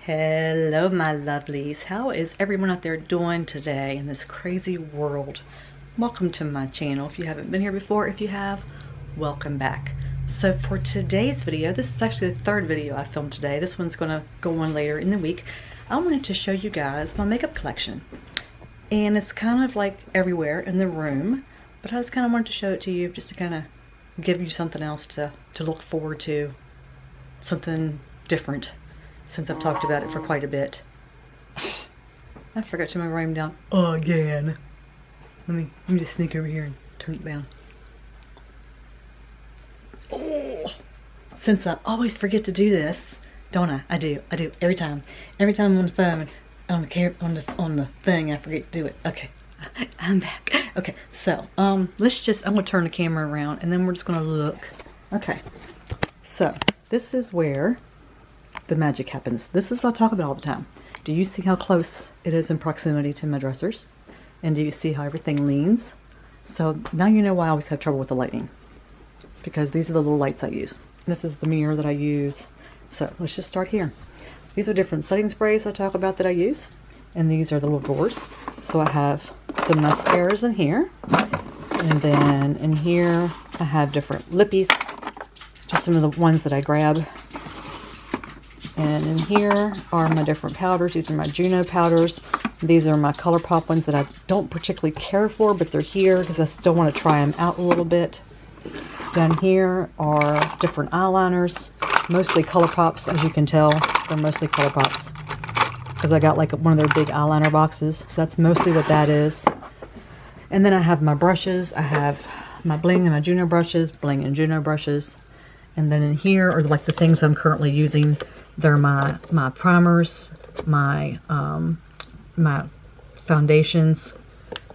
Hello my lovelies, how is everyone out there doing today in this crazy world? Welcome to my channel. If you haven't been here before, if you have, welcome back. So for today's video, this is actually the third video I filmed today. This one's gonna go on later in the week. I wanted to show you guys my makeup collection, and it's kind of like everywhere in the room, but I just kind of wanted to show it to you just to kind of give you something else to look forward to, something different, since I've talked about it for quite a bit. I forgot to write them down again. Let me just sneak over here and turn it down. Oh, since I always forget to do this, don't I? I do every time. Every time I'm on the phone, on the thing, I forget to do it. Okay, I'm back. Okay, so I'm gonna turn the camera around and then we're just gonna look. Okay, so this is where the magic happens. This is what I talk about all the time. Do you see how close it is in proximity to my dressers? And do you see how everything leans? So now you know why I always have trouble with the lighting, because these are the little lights I use. This is the mirror that I use. So let's just start here. These are different setting sprays I talk about that I use, and these are the little drawers. So I have some mascaras in here, and then in here I have different lippies, just some of the ones that I grab. And in here are my different powders. These are my Juno powders. These are my ColourPop ones that I don't particularly care for, but they're here because I still want to try them out a little bit. Down here are different eyeliners, mostly ColourPops, as you can tell. They're mostly ColourPops because I got like one of their big eyeliner boxes. So that's mostly what that is. And then I have my brushes. I have my Bling and my Juno brushes, Bling and Juno brushes. And then in here are like the things I'm currently using. They're my primers, my foundations.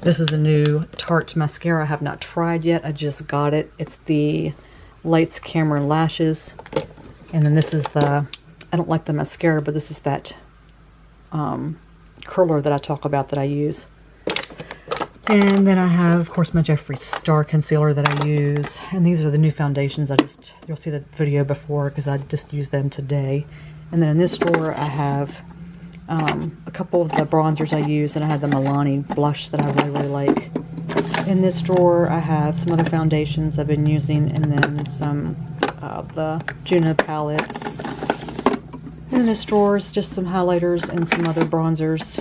This is a new Tarte mascara I have not tried yet. I just got it. It's the Lights, Camera, Lashes. And then this is the, I don't like the mascara, but this is that curler that I talk about that I use. And then I have, of course, my Jeffree Star concealer that I use. And these are the new foundations. You'll see the video before because I just used them today. And then in this drawer I have a couple of the bronzers I use, and I have the Milani blush that I really like. In this drawer I have some other foundations I've been using, and then some of the Juno palettes. And in this drawer is just some highlighters and some other bronzers.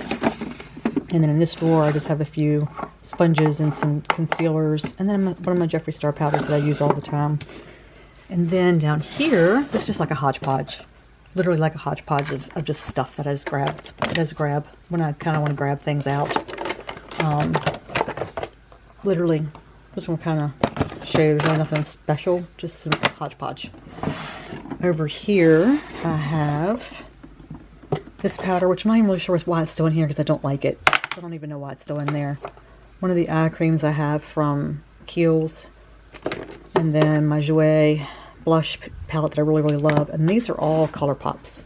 And then in this drawer I just have a few sponges and some concealers, and then one of my Jeffree Star powders that I use all the time. And then down here, this is just like a hodgepodge. Literally like a hodgepodge of just stuff that I just grab when I kind of want to grab things out. Literally, just want to kind of show you there's really nothing special, just some hodgepodge. Over here, I have this powder, which I'm not even really sure why it's still in here because I don't like it. So I don't even know why it's still in there. One of the eye creams I have from Kiehl's, and then my Juvia blush palette that I really love. And these are all ColourPops.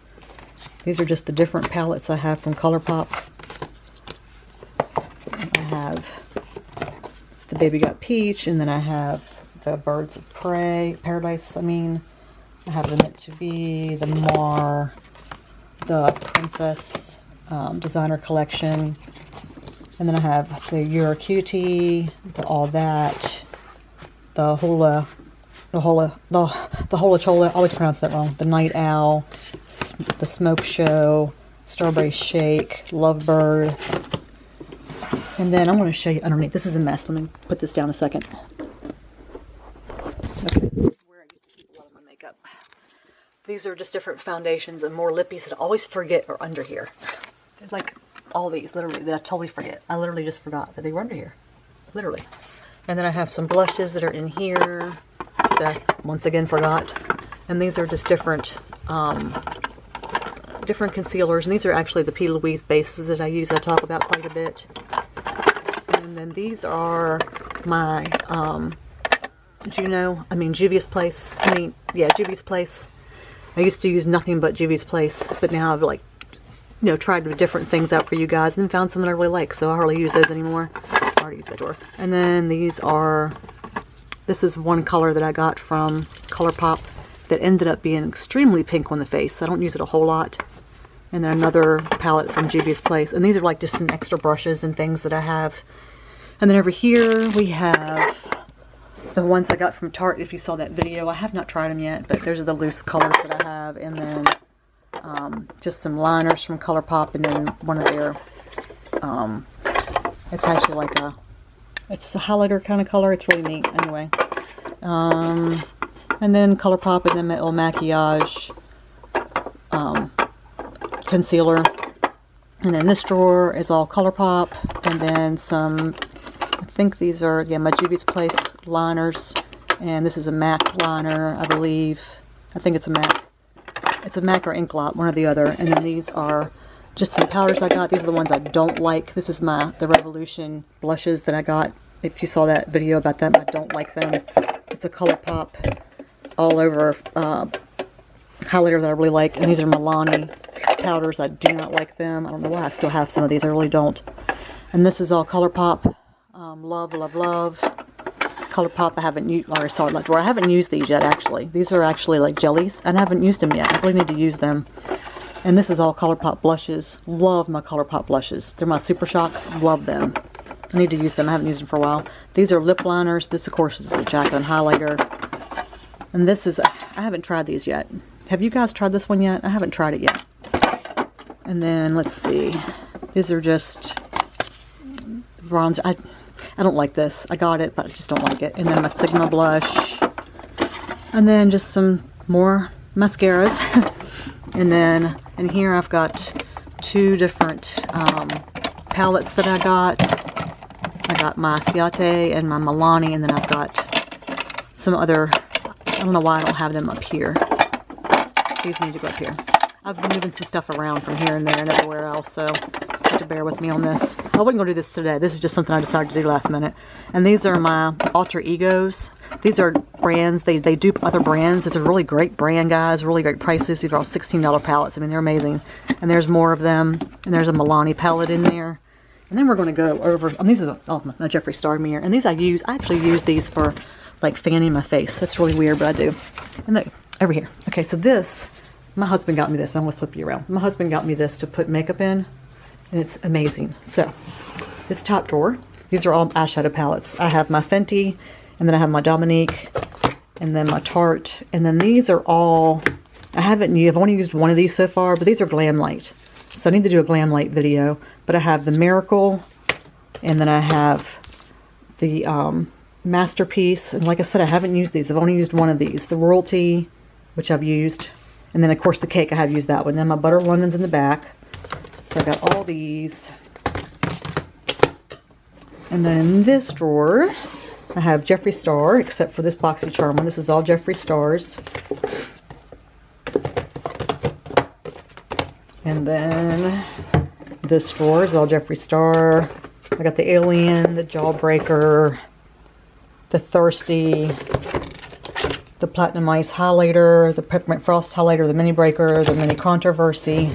These are just the different palettes I have from ColourPop. I have the Baby Got Peach, and then I have the Birds of Paradise. I have the Meant to Be, the Mar, the Princess Designer Collection, and then I have the You're Cutie, the All That, the Hola Chola, I always pronounce that wrong, the Night Owl, the Smoke Show, Strawberry Shake, Lovebird. And then I'm going to show you underneath. This is a mess. Let me put this down a second. Okay, this is where I get to keep a lot of my makeup. These are just different foundations and more lippies that I always forget are under here. Like all these, literally, that I totally forget. I literally just forgot that they were under here. Literally. And then I have some blushes that are in here that I once again forgot. And these are just different concealers. And these are actually the P. Louise bases that I use. I talk about quite a bit. And then these are my Juvia's Place. Juvia's Place. I used to use nothing but Juvia's Place, but now I've tried different things out for you guys and found some that I really like, so I hardly use those anymore. I already used that drawer. And then this is one color that I got from ColourPop that ended up being extremely pink on the face. I don't use it a whole lot. And then another palette from Juvia's Place. And these are like just some extra brushes and things that I have. And then over here we have the ones I got from Tarte. If you saw that video, I have not tried them yet, but those are the loose colors that I have. And then just some liners from ColourPop, and then one of their, it's actually like it's a highlighter kind of color. It's really neat. Anyway, and then ColourPop, and then my little maquillage concealer. And then this drawer is all ColourPop, and then some, I think these are, yeah, my Juvia's Place liners, and this is a MAC liner, I believe. I think it's a MAC. It's a MAC or ink lot, one or the other. And then these are just some powders I got. These are the ones I don't like. This is the Revolution blushes that I got. If you saw that video about them, I don't like them. It's a ColourPop all over highlighter that I really like. And these are Milani powders. I do not like them. I don't know why I still have some of these. I really don't. And this is all ColourPop. Love, love, love. ColourPop I haven't used, or sorry, that drawer. I haven't used these yet, actually. These are actually like jellies, and I haven't used them yet. I really need to use them. And this is all ColourPop blushes. Love my ColourPop blushes. They're my Super Shocks. Love them. I need to use them. I haven't used them for a while. These are lip liners. This, of course, is a Jacqueline highlighter. And this is, I haven't tried these yet. Have you guys tried this one yet? I haven't tried it yet. And then, let's see. These are just bronzer. I don't like this. I got it, but I just don't like it. And then my Sigma blush. And then just some more mascaras. And then in here I've got two different palettes that I got. I got my Ciate and my Milani, and then I've got some other, I don't know why I don't have them up here. These need to go up here. I've been moving some stuff around from here and there and everywhere else, so you have to bear with me on this. I wasn't going to do this today. This is just something I decided to do last minute. And these are my alter egos. These are brands. They dupe other brands. It's a really great brand, guys. Really great prices. These are all $16 palettes. I mean, they're amazing. And there's more of them. And there's a Milani palette in there. And then we're going to go over, these are my Jeffree Star mirror. And these I actually use these for like fanning my face. That's really weird, but I do. And look, over here. Okay, so this, my husband got me this. I'm going to flip you around. My husband got me this to put makeup in. And it's amazing. So, this top drawer, these are all eyeshadow palettes. I have my Fenty, and then I have my Dominique, and then my Tarte. And then these are all, I've only used one of these so far, but these are Glamlite. So I need to do a Glamlite video. But I have the Miracle, and then I have the Masterpiece. And like I said, I haven't used these. I've only used one of these. The Royalty, which I've used. And then, of course, the Cake, I have used that one. Then my Butter London's in the back. So I got all these. And then in this drawer, I have Jeffree Star, except for this BoxyCharm one. This is all Jeffree Stars. And then this drawer is all Jeffree Star. I got the Alien, the Jawbreaker, the Thirsty, the Platinum Ice highlighter, the Peppermint Frost highlighter, the Mini Breaker, the Mini Controversy.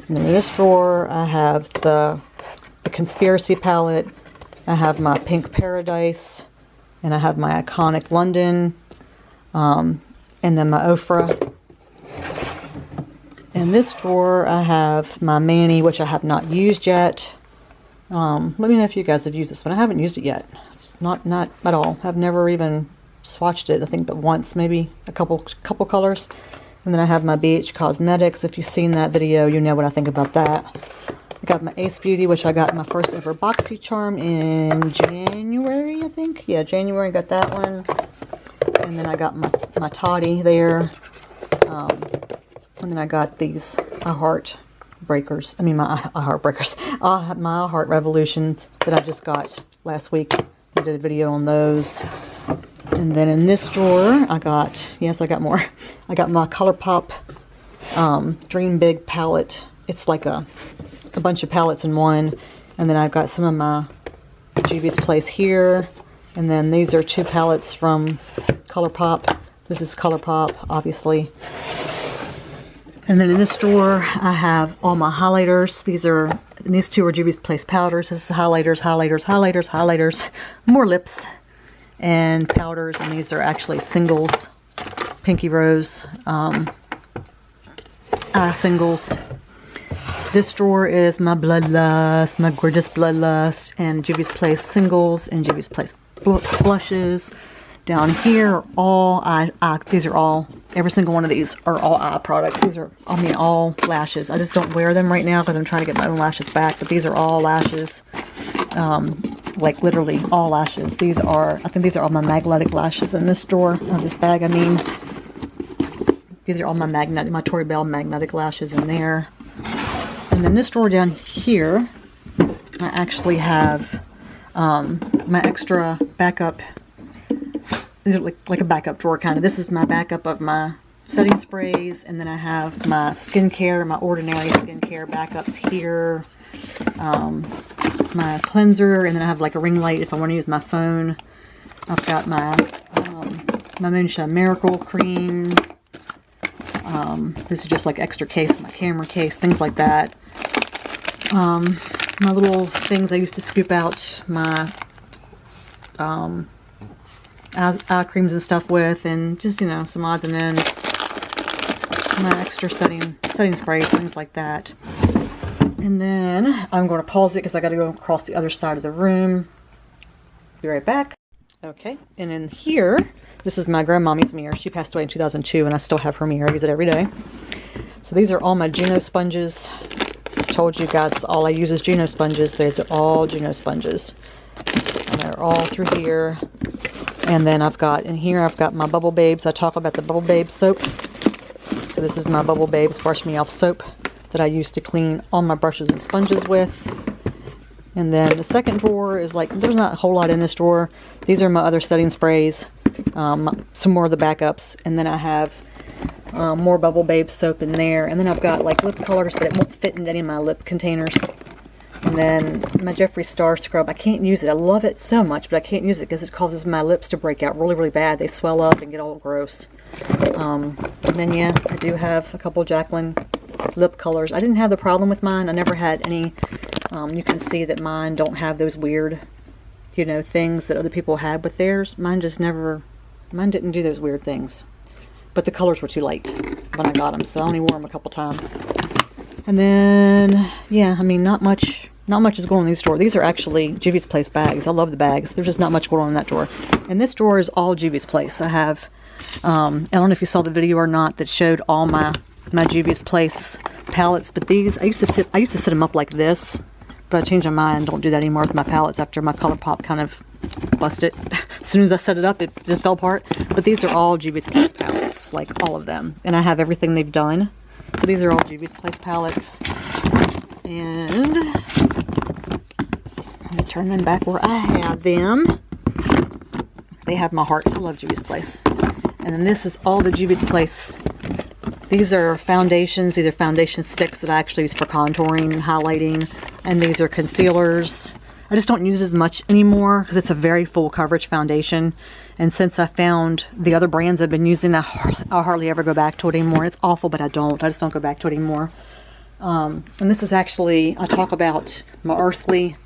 And then in this drawer, I have the Conspiracy palette. I have my Pink Paradise, and I have my Iconic London, and then my Ofra. In this drawer, I have my Manny, which I have not used yet. Let me know if you guys have used this one. I haven't used it yet. Not at all. I've never even swatched it, I think, but once, maybe a couple colors. And then I have my BH Cosmetics. If you've seen that video, you know what I think about that. I got my Ace Beauty, which I got my first ever BoxyCharm in January, I think. Yeah, January, got that one. And then I got my Tati there. And then I got these my iHeart Revolutions that I just got last week. I did a video on those. And then in this drawer, I got more. I got my ColourPop Dream Big palette. It's like a bunch of palettes in one. And then I've got some of my Juvia's Place here. And then these are two palettes from ColourPop. This is ColourPop, obviously. And then in this drawer, I have all my highlighters. These two are Juvia's Place powders. This is highlighters, highlighters, highlighters, highlighters. More lips and powders. And these are actually singles. Pinky Rose eye singles. This drawer is my Bloodlust, my gorgeous Bloodlust, and Juvia's Place singles and Juvia's Place blushes. Down here are all these are all, every single one of these are all eye products. These are, I mean, all lashes. I just don't wear them right now because I'm trying to get my own lashes back, but these are all lashes. Like literally all lashes. These are, I think these are all my magnetic lashes in this drawer, or this bag, I mean. These are all my Tory Bell magnetic lashes in there. And then this drawer down here, I actually have my extra backup. These are like a backup drawer kind of. This is my backup of my setting sprays, and then I have my skincare, my ordinary skincare backups here. My cleanser, and then I have like a ring light if I want to use my phone. I've got my my Moonshine Miracle cream. This is just like extra case, my camera case, things like that. My little things I used to scoop out my eye creams and stuff with, and just, you know, some odds and ends. My extra setting sprays, things like that. And then I'm going to pause it because I got to go across the other side of the room. Be right back. Okay, and in here, this is my grandmommy's mirror. She passed away in 2002, and I still have her mirror. I use it every day. So these are all my Juno sponges. I told you guys all I use is Juno sponges. These are all Juno sponges. And they're all through here. And then I've got, in here, I've got my Bubble Babes. I talk about the Bubble Babes soap. So this is my Bubble Babes Brush Me Off soap that I use to clean all my brushes and sponges with. And then the second drawer is like, there's not a whole lot in this drawer. These are my other setting sprays. Some more of the backups. And then I have more Bubble Babes soap in there. And then I've got like lip colors, but it won't fit in any of my lip containers. And then my Jeffree Star scrub. I can't use it. I love it so much, but I can't use it because it causes my lips to break out really, really bad. They swell up and get all gross. And then, yeah, I do have a couple Jacqueline lip colors. I didn't have the problem with mine. I never had any. You can see that mine don't have those weird, you know, things that other people had with theirs. Mine just never, mine didn't do those weird things. But the colors were too light when I got them, so I only wore them a couple times. And then, yeah, I mean, not much is going on in this drawer. These are actually Juvia's Place bags. I love the bags. There's just not much going on in that drawer. And this drawer is all Juvia's Place. I have, I don't know if you saw the video or not that showed all my Juvia's Place palettes, but these, I used to set them up like this, but I changed my mind. Don't do that anymore with my palettes after my ColourPop kind of busted. As soon as I set it up, it just fell apart. But these are all Juvia's Place palettes, like all of them. And I have everything they've done. So these are all Juvia's Place palettes. And let me turn them back where I had them. They have my heart. I love Juvia's Place. And then this is all the Juvia's Place. These are foundations. These are foundation sticks that I actually use for contouring and highlighting. And these are concealers. I just don't use it as much anymore because it's a very full coverage foundation. And since I found the other brands I've been using, I hardly ever go back to it anymore. It's awful, but I just don't go back to it anymore. And this is actually, I talk about my earthly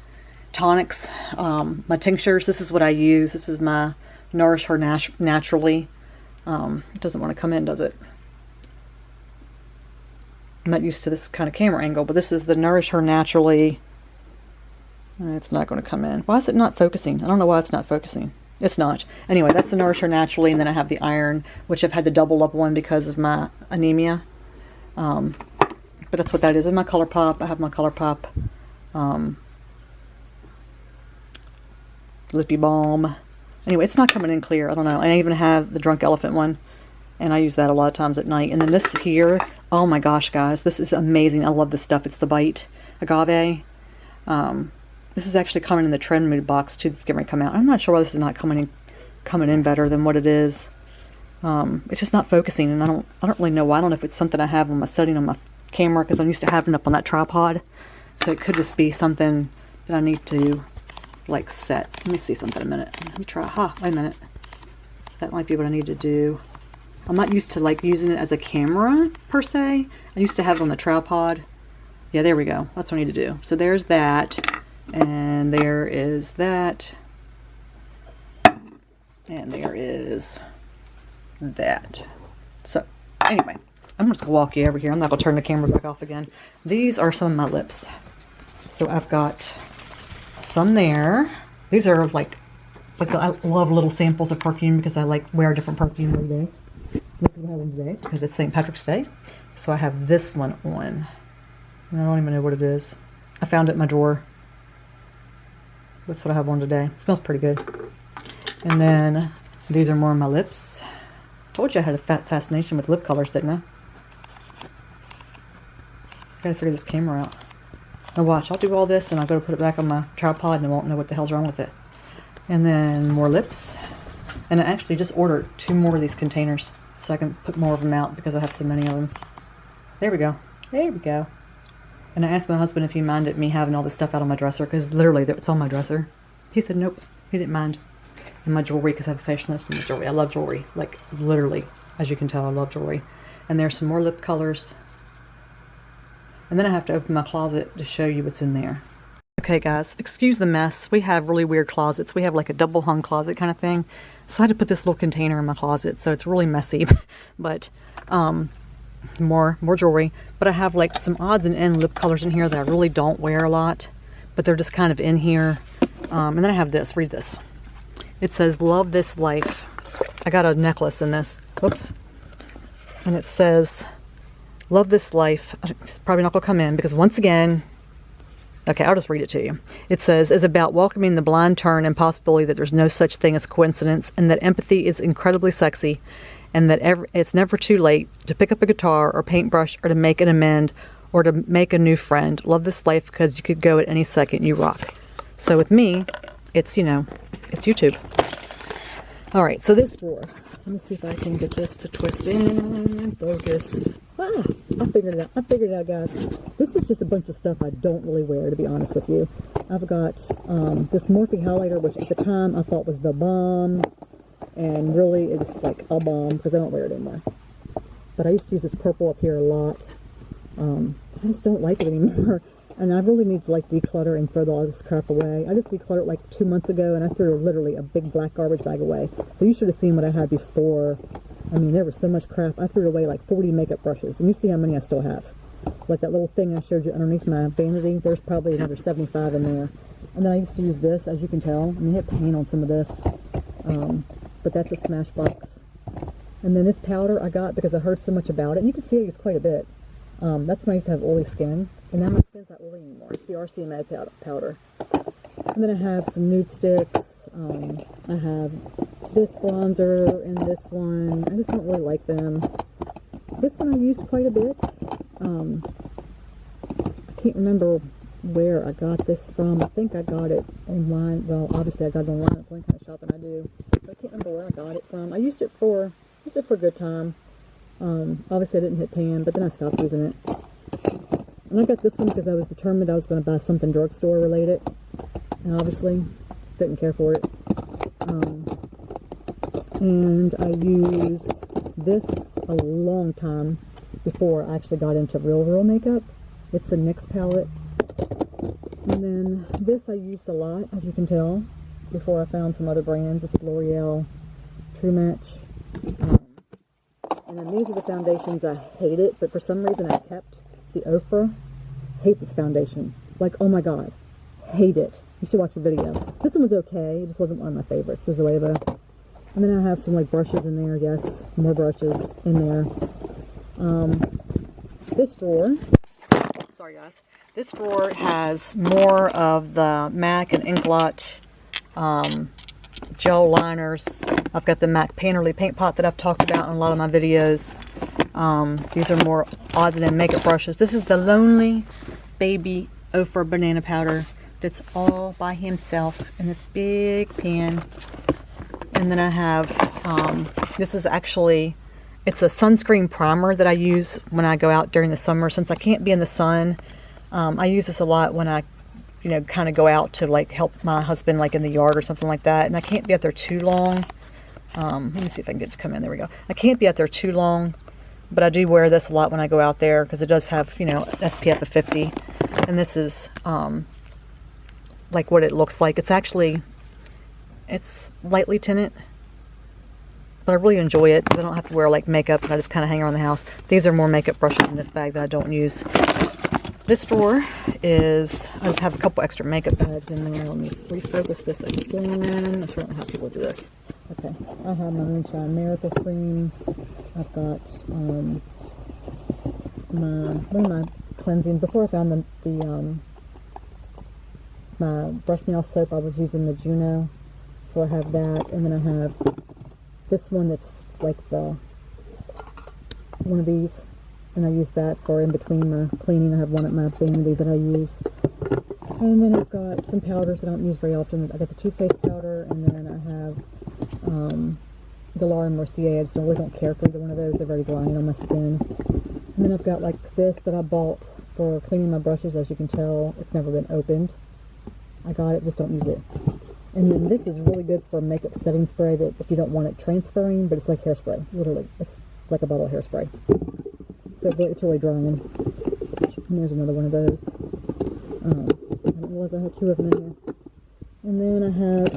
tonics, my tinctures. This is what I use. This is my Nourish Her Naturally. It doesn't want to come in, does it? I'm not used to this kind of camera angle, but this is the Nourish Her Naturally. It's not going to come in. Why is it not focusing? I don't know why it's not focusing. It's not. Anyway, that's the Nourish Her Naturally, and then I have the iron, which I've had to double up one because of my anemia. But that's what that is. In my ColourPop, I have my ColourPop Lippy Balm. Anyway, it's not coming in clear. I don't know. I even have the Drunk Elephant one, and I use that a lot of times at night. And then this here, oh my gosh, guys, this is amazing. I love this stuff. It's the Bite Agave. This is actually coming in the Trend Mood box too. That's getting ready to come out. I'm not sure why this is not coming in better than what it is. It's just not focusing, and I don't really know why. I don't know if it's something I have on my setting on my camera because I'm used to having it up on that tripod. So it could just be something that I need to like set. Let me see something a minute. Let me try. Wait a minute. That might be what I need to do. I'm not used to like using it as a camera per se. I used to have it on the tripod. Yeah, there we go. That's what I need to do. So there's that. And there is that. And there is that. So, anyway. I'm just gonna walk you over here. I'm not gonna turn the camera back off again. These are some of my lips. So I've got some there. These are like I love little samples of perfume because I like wear different perfume every day. This is what I have on today because it's St. Patrick's Day. So I have this one on. And I don't even know what it is. I found it in my drawer. That's what I have on today. It smells pretty good. And then these are more of my lips. I told you I had a fascination with lip colors, didn't I? I gotta figure this camera out. Now watch, I'll do all this and I'll go to put it back on my tripod and I won't know what the hell's wrong with it. And then more lips. And I actually just ordered 2 more of these containers so I can put more of them out because I have so many of them. There we go. There we go. And I asked my husband if he minded me having all this stuff out on my dresser because literally it's on my dresser. He said nope, he didn't mind. And my jewelry, because I have a fashionista in my jewelry. I love jewelry. Like literally, as you can tell, I love jewelry. And there's some more lip colors. And then I have to open my closet to show you what's in there. Okay guys, excuse the mess. We have really weird closets. We have like a double hung closet kind of thing. So I had to put this little container in my closet. So it's really messy. But more jewelry. But I have like some odds and end lip colors in here that I really don't wear a lot. But they're just kind of in here. And then I have this. Read this. It says, love this life. I got a necklace in this. Whoops. And it says, love this life. It's probably not going to come in because once again, okay, I'll just read it to you. It says, is about welcoming the blind turn and possibility that there's no such thing as coincidence and that empathy is incredibly sexy and that it's never too late to pick up a guitar or paintbrush or to make an amend or to make a new friend. Love this life because you could go at any second. You rock. So with me, it's, you know, it's YouTube. All right, so this drawer. Let me see if I can get this to twist in. Focus. Ah, I figured it out. I figured it out, guys. This is just a bunch of stuff I don't really wear, to be honest with you. I've got this Morphe highlighter, which at the time I thought was the bomb. And really, it's like a bomb because I don't wear it anymore. But I used to use this purple up here a lot. I just don't like it anymore. And I really need to like declutter and throw all this crap away. I just decluttered like 2 months ago and I threw literally a big black garbage bag away. So you should have seen what I had before. I mean, there was so much crap. I threw away like 40 makeup brushes. And you see how many I still have. Like that little thing I showed you underneath my vanity. There's probably another 75 in there. And then I used to use this, as you can tell. I mean, I had paint on some of this. But that's a Smashbox. And then this powder I got because I heard so much about it. And you can see I use quite a bit. That's when I used to have oily skin. And now my skin's not oily anymore. It's the RCMA powder. And then I have some nude sticks. I have this bronzer and this one. I just don't really like them. This one I used quite a bit. I can't remember where I got this from. I think I got it online. Well, obviously I got it online. It's the only kind of shopping I do. But I can't remember where I got it from. I used it for a good time. Obviously I didn't hit pan, but then I stopped using it. And I got this one because I was determined I was going to buy something drugstore related. And obviously, didn't care for it. And I used this a long time before I actually got into real makeup. It's the NYX palette. And then this I used a lot, as you can tell, before I found some other brands. This is L'Oreal True Match. And then these are the foundations I hated, but for some reason I kept the Ofra. Hate this foundation. Like, oh my god. Hate it. You should watch the video. This one was okay. It just wasn't one of my favorites. The Zoeva. And then I have some like brushes in there. Yes, more brushes in there. This drawer. Sorry guys. This drawer has more of the MAC and Inglot gel liners. I've got the MAC Painterly paint pot that I've talked about in a lot of my videos. These are more odds and end makeup brushes. This is the Lonely Baby Ofra banana powder that's all by himself in this big pan. And then I have, this is actually, it's a sunscreen primer that I use when I go out during the summer. Since I can't be in the sun, I use this a lot when I, you know, kind of go out to like help my husband like in the yard or something like that. And I can't be out there too long. Let me see if I can get it to come in. There we go. I can't be out there too long. But I do wear this a lot when I go out there because it does have, you know, SPF of 50. And this is like what it looks like. It's actually, it's lightly tinted. but I really enjoy it because I don't have to wear like makeup and I just kind of hang around the house. These are more makeup brushes in this bag that I don't use. This drawer is, I just have a couple extra makeup bags in there. Let me refocus this again. That's really how people do this. Okay, I have my Moonshine Miracle Cream. I've got one of my cleansing. Before I found my brush nail soap, I was using the Juno. So I have that, and then I have this one that's like one of these, and I use that for in between my cleaning. I have one at my vanity that I use. And then I've got some powders that I don't use very often. I got the Too Faced powder, and then I have the Laura Mercier. I just really don't care for either one of those. They're very drying on my skin. And then I've got like this that I bought for cleaning my brushes. As you can tell, it's never been opened. I got it, just don't use it. And then this is really good for makeup setting spray that if you don't want it transferring, but it's like hairspray, literally. It's like a bottle of hairspray. So it's really drying. And there's another one of those. I didn't realize I had two of them in here. And then I have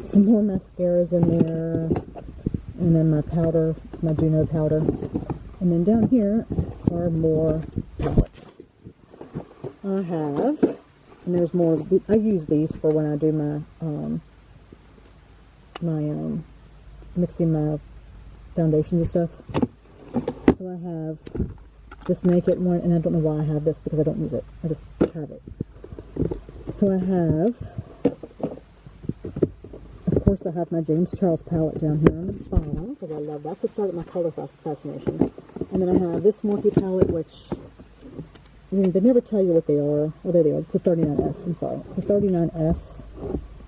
some more mascaras in there. And then my powder, it's my Juno powder. And then down here are more palettes. I have, and there's more, I use these for when I do my, mixing my foundations and stuff. So I have this Naked one, and I don't know why I have this because I don't use it. I just have it. So I have, of course, I have my James Charles palette down here on the bottom because I love that. That's what started my color fascination. And then I have this Morphe palette, which, I mean, they never tell you what they are. Oh, there they are. It's a 39S. I'm sorry. It's a 39S.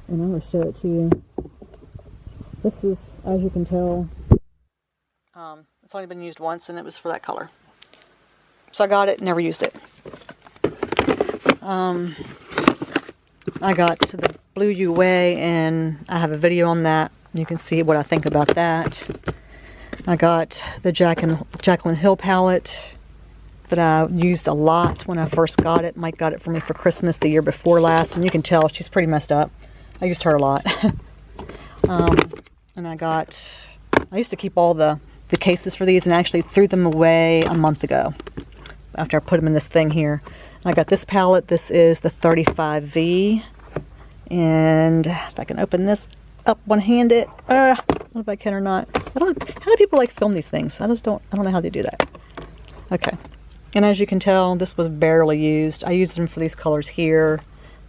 And I'm going to show it to you. This is, as you can tell, it's only been used once, and it was for that color. So I got it, never used it. I got to the Blue You Way, and I have a video on that. You can see what I think about that. I got the Jaclyn Hill palette that I used a lot when I first got it. Mike got it for me for Christmas the year before last, and you can tell she's pretty messed up. I used her a lot. And I used to keep all the cases for these, and I actually threw them away a month ago after I put them in this thing here. I got this palette. This is the 35V, and if I can open this up one-handed, I don't know if I can or not. How do people like film these things? I don't know how they do that. Okay, and as you can tell, this was barely used. I used them for these colors here,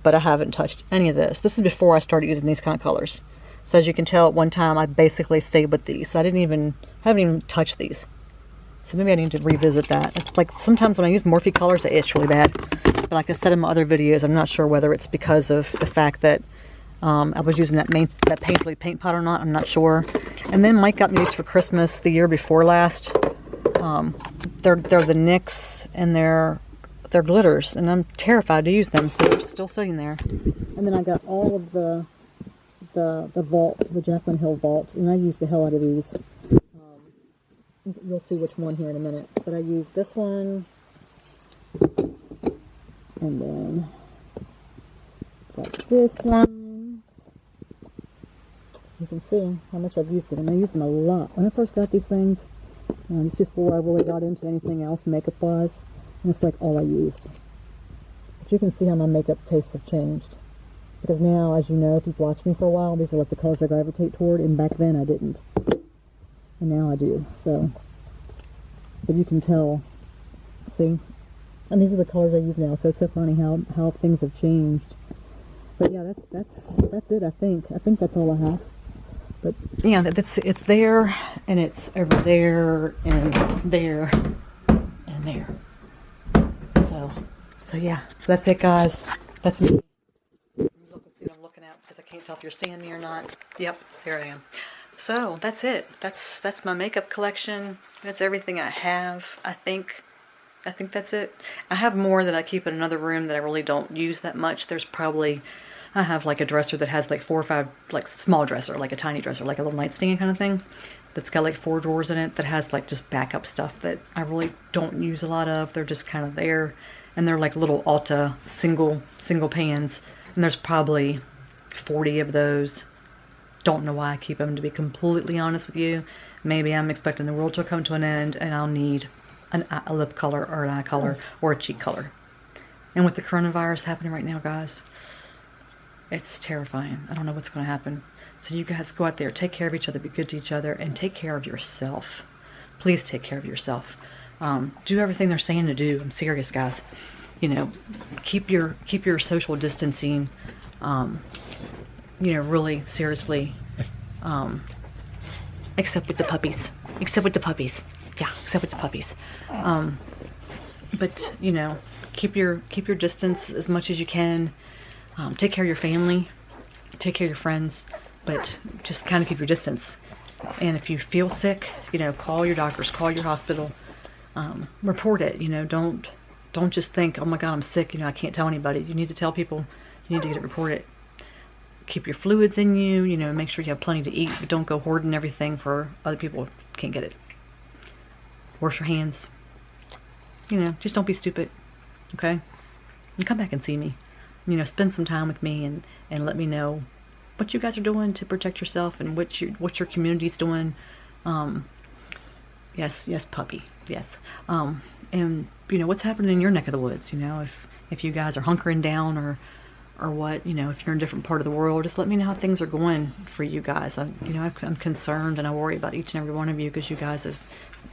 but I haven't touched any of this. This is before I started using these kind of colors. So as you can tell, at one time I basically stayed with these. So I haven't even touched these. So maybe I need to revisit that. It's like sometimes when I use Morphe colors, I itch really bad. But like I said in my other videos, I'm not sure whether it's because of the fact that I was using that Painterly paint pot or not. I'm not sure. And then Mike got me these for Christmas the year before last. They're the NYX, and they're glitters, and I'm terrified to use them, so they're still sitting there. And then I got all of the vault, the Jaclyn Hill vault, and I use the hell out of these. You'll see which one here in a minute, but I use this one, and then got this one. You can see how much I've used it, and I used them a lot. When I first got these things, just before I really got into anything else makeup-wise, and it's like all I used. But you can see how my makeup tastes have changed. Because now, as you know, if you've watched me for a while, these are like the colors I gravitate toward, and back then I didn't. And now I do, so. But you can tell, see? And these are the colors I use now, so it's so funny how things have changed. But yeah, that's it, I think. I think that's all I have. But yeah, it's there, and it's over there, and there, and there. So yeah, so that's it, guys. That's me. I'm looking out because I can't tell if you're seeing me or not. Yep, here I am. So that's it. That's my makeup collection. That's everything I have. I think that's it. I have more that I keep in another room that I really don't use that much. There's probably, I have like a dresser that has like 4 or 5, like small dresser, like a tiny dresser, like a little nightstand kind of thing. That's got like 4 drawers in it that has like just backup stuff that I really don't use a lot of. They're just kind of there, and they're like little Ulta single pans. And there's probably 40 of those. Don't know why I keep them, to be completely honest with you. Maybe I'm expecting the world to come to an end and I'll need a lip color or an eye color or a cheek color. And with the coronavirus happening right now, guys, it's terrifying. I don't know what's going to happen. So you guys go out there, take care of each other, be good to each other, and take care of yourself. Please take care of yourself. Do everything they're saying to do. I'm serious, guys. You know, keep your social distancing. You know, really seriously. Except with the puppies. Except with the puppies. Yeah, except with the puppies. But you know, keep your distance as much as you can. Take care of your family. Take care of your friends. But just kind of keep your distance. And if you feel sick, you know, call your doctors, call your hospital, report it. You know, don't just think, oh my God, I'm sick. You know, I can't tell anybody. You need to tell people. You need to get it reported. Keep your fluids in you. You know, make sure you have plenty to eat. But don't go hoarding everything for other people who can't get it. Wash your hands. You know, just don't be stupid. Okay? And come back and see me. You know, spend some time with me and let me know what you guys are doing to protect yourself and what your community's doing. Yes, puppy. Yes. And you know, what's happening in your neck of the woods, you know, if you guys are hunkering down or what, you know, if you're in a different part of the world, just let me know how things are going for you guys. You know, I'm concerned and I worry about each and every one of you because you guys have,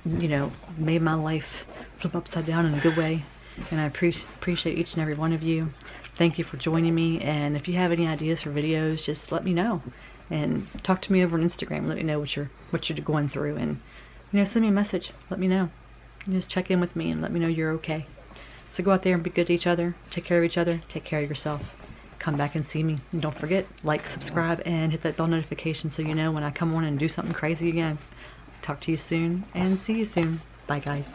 you know, made my life flip upside down in a good way. And I appreciate each and every one of you. Thank you for joining me, and if you have any ideas for videos, just let me know. And talk to me over on Instagram. Let me know what you're going through, and you know, send me a message. Let me know. And just check in with me and let me know you're okay. So go out there and be good to each other. Take care of each other. Take care of yourself. Come back and see me. And don't forget, like, subscribe, and hit that bell notification so you know when I come on and do something crazy again. Talk to you soon, and see you soon. Bye, guys.